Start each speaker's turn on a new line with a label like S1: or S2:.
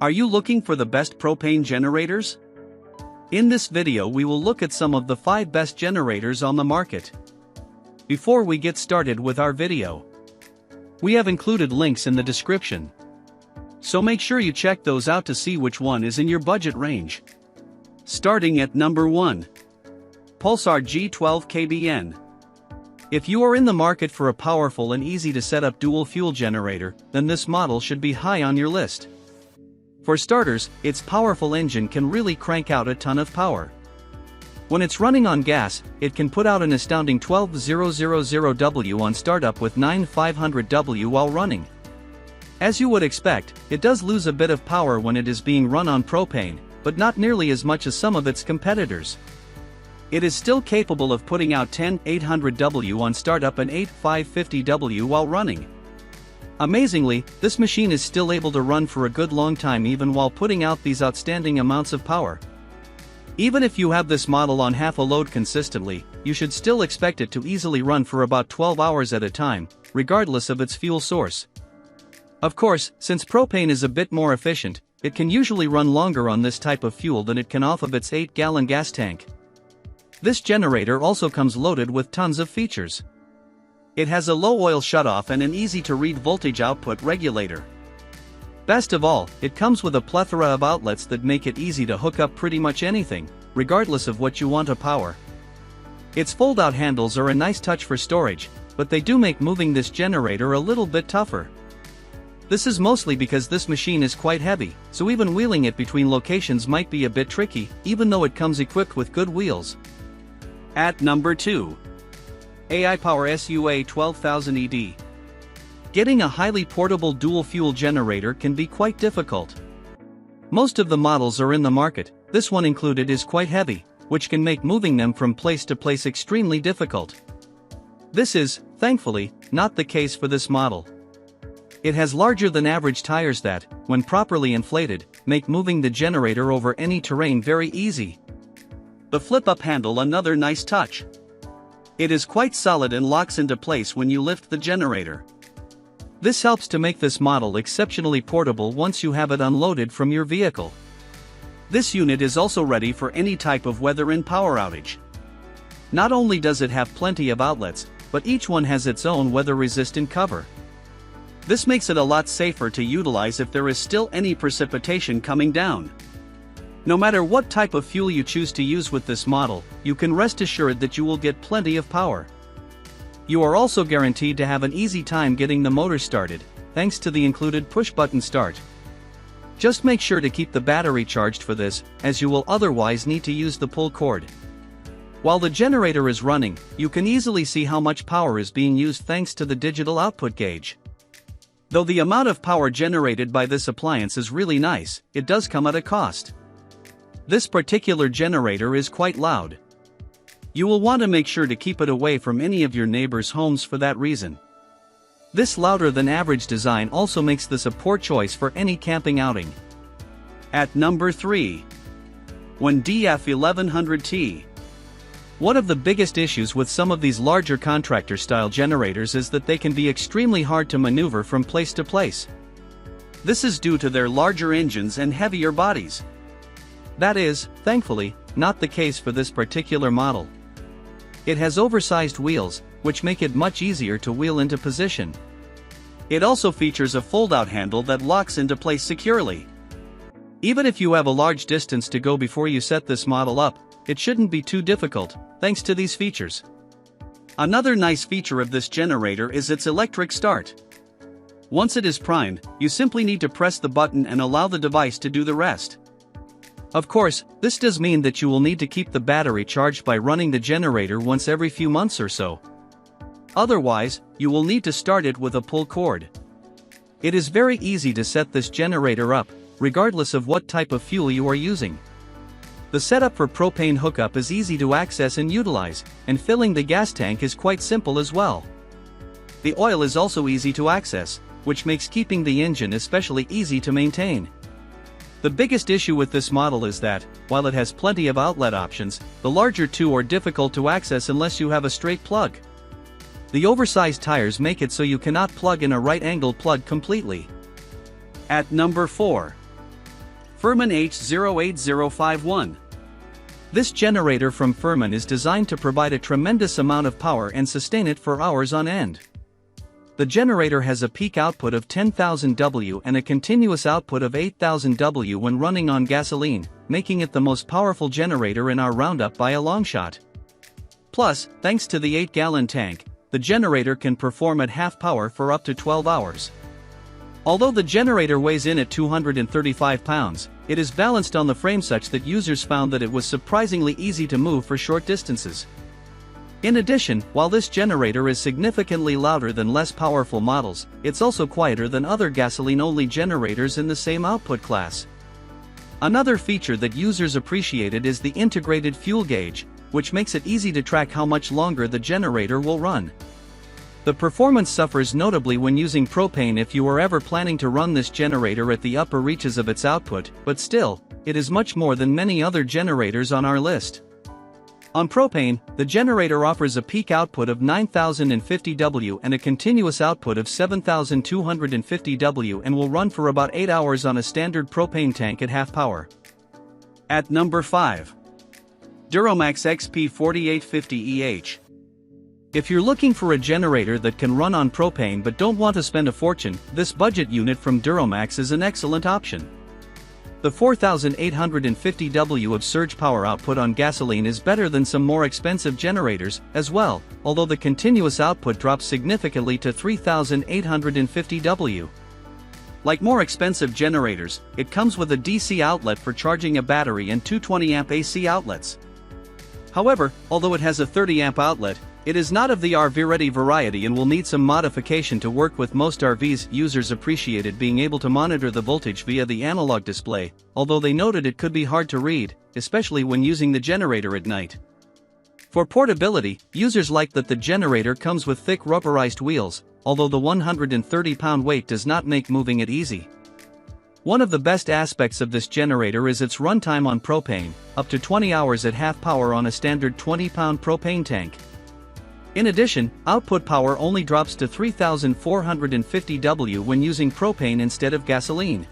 S1: Are you looking for the best propane generators? In this video we will look at some of the 5 best generators on the market. Before we get started with our video, we have included links in the description, so make sure you check those out to see which one is in your budget range. Starting at number 1. Pulsar G12KBN. If you are in the market for a powerful and easy to set up dual fuel generator, then this model should be high on your list. For starters, its powerful engine can really crank out a ton of power. When it's running on gas, it can put out an astounding 12,000 W on startup with 9,500 W while running. As you would expect, it does lose a bit of power when it is being run on propane, but not nearly as much as some of its competitors. It is still capable of putting out 10,800 W on startup and 8,550 W while running. Amazingly, this machine is still able to run for a good long time even while putting out these outstanding amounts of power. Even if you have this model on half a load consistently, you should still expect it to easily run for about 12 hours at a time, regardless of its fuel source. Of course, since propane is a bit more efficient, it can usually run longer on this type of fuel than it can off of its 8-gallon gas tank. This generator also comes loaded with tons of features. It has a low oil shutoff and an easy-to-read voltage output regulator. Best of all, it comes with a plethora of outlets that make it easy to hook up pretty much anything, regardless of what you want to power. Its fold-out handles are a nice touch for storage, but they do make moving this generator a little bit tougher. This is mostly because this machine is quite heavy, so even wheeling it between locations might be a bit tricky, even though it comes equipped with good wheels. At number 2. A-iPower SUA12000ED. Getting a highly portable dual-fuel generator can be quite difficult. Most of the models are in the market, this one included, is quite heavy, which can make moving them from place to place extremely difficult. This is, thankfully, not the case for this model. It has larger than average tires that, when properly inflated, make moving the generator over any terrain very easy. The flip-up handle, another nice touch. It is quite solid and locks into place when you lift the generator. This helps to make this model exceptionally portable once you have it unloaded from your vehicle. This unit is also ready for any type of weather and power outage. Not only does it have plenty of outlets, but each one has its own weather-resistant cover. This makes it a lot safer to utilize if there is still any precipitation coming down. No matter what type of fuel you choose to use with this model, you can rest assured that you will get plenty of power. You are also guaranteed to have an easy time getting the motor started, thanks to the included push-button start. Just make sure to keep the battery charged for this, as you will otherwise need to use the pull cord. While the generator is running, you can easily see how much power is being used thanks to the digital output gauge. Though the amount of power generated by this appliance is really nice, it does come at a cost. This particular generator is quite loud. You will want to make sure to keep it away from any of your neighbors' homes for that reason. This louder than average design also makes this a poor choice for any camping outing. At number 3. Whendf1100T. One of the biggest issues with some of these larger contractor-style generators is that they can be extremely hard to maneuver from place to place. This is due to their larger engines and heavier bodies. That is, thankfully, not the case for this particular model. It has oversized wheels, which make it much easier to wheel into position. It also features a fold-out handle that locks into place securely. Even if you have a large distance to go before you set this model up, it shouldn't be too difficult, thanks to these features. Another nice feature of this generator is its electric start. Once it is primed, you simply need to press the button and allow the device to do the rest. Of course, this does mean that you will need to keep the battery charged by running the generator once every few months or so. Otherwise, you will need to start it with a pull cord. It is very easy to set this generator up, regardless of what type of fuel you are using. The setup for propane hookup is easy to access and utilize, and filling the gas tank is quite simple as well. The oil is also easy to access, which makes keeping the engine especially easy to maintain. The biggest issue with this model is that, while it has plenty of outlet options, the larger two are difficult to access unless you have a straight plug. The oversized tires make it so you cannot plug in a right-angled plug completely. At number 4. FIRMAN H08051. This generator from FIRMAN is designed to provide a tremendous amount of power and sustain it for hours on end. The generator has a peak output of 10,000 W and a continuous output of 8,000 W when running on gasoline, making it the most powerful generator in our roundup by a long shot. Plus, thanks to the 8-gallon tank, the generator can perform at half power for up to 12 hours. Although the generator weighs in at 235 pounds, it is balanced on the frame such that users found that it was surprisingly easy to move for short distances. In addition, while this generator is significantly louder than less powerful models, it's also quieter than other gasoline-only generators in the same output class. Another feature that users appreciated is the integrated fuel gauge, which makes it easy to track how much longer the generator will run. The performance suffers notably when using propane if you are ever planning to run this generator at the upper reaches of its output, but still, it is much more than many other generators on our list. On propane, the generator offers a peak output of 9,050 W and a continuous output of 7,250 W and will run for about 8 hours on a standard propane tank at half power. At number 5. DuroMax XP4850EH. If you're looking for a generator that can run on propane but don't want to spend a fortune, this budget unit from DuroMax is an excellent option. The 4,850 W of surge power output on gasoline is better than some more expensive generators, as well, although the continuous output drops significantly to 3,850 W. Like more expensive generators, it comes with a DC outlet for charging a battery and 220-amp AC outlets. However, although it has a 30-amp outlet, it is not of the RV-ready variety and will need some modification to work with most RVs. Users appreciated being able to monitor the voltage via the analog display, although they noted it could be hard to read, especially when using the generator at night. For portability, users liked that the generator comes with thick rubberized wheels, although the 130-pound weight does not make moving it easy. One of the best aspects of this generator is its runtime on propane, up to 20 hours at half power on a standard 20-pound propane tank. In addition, output power only drops to 3,450 W when using propane instead of gasoline.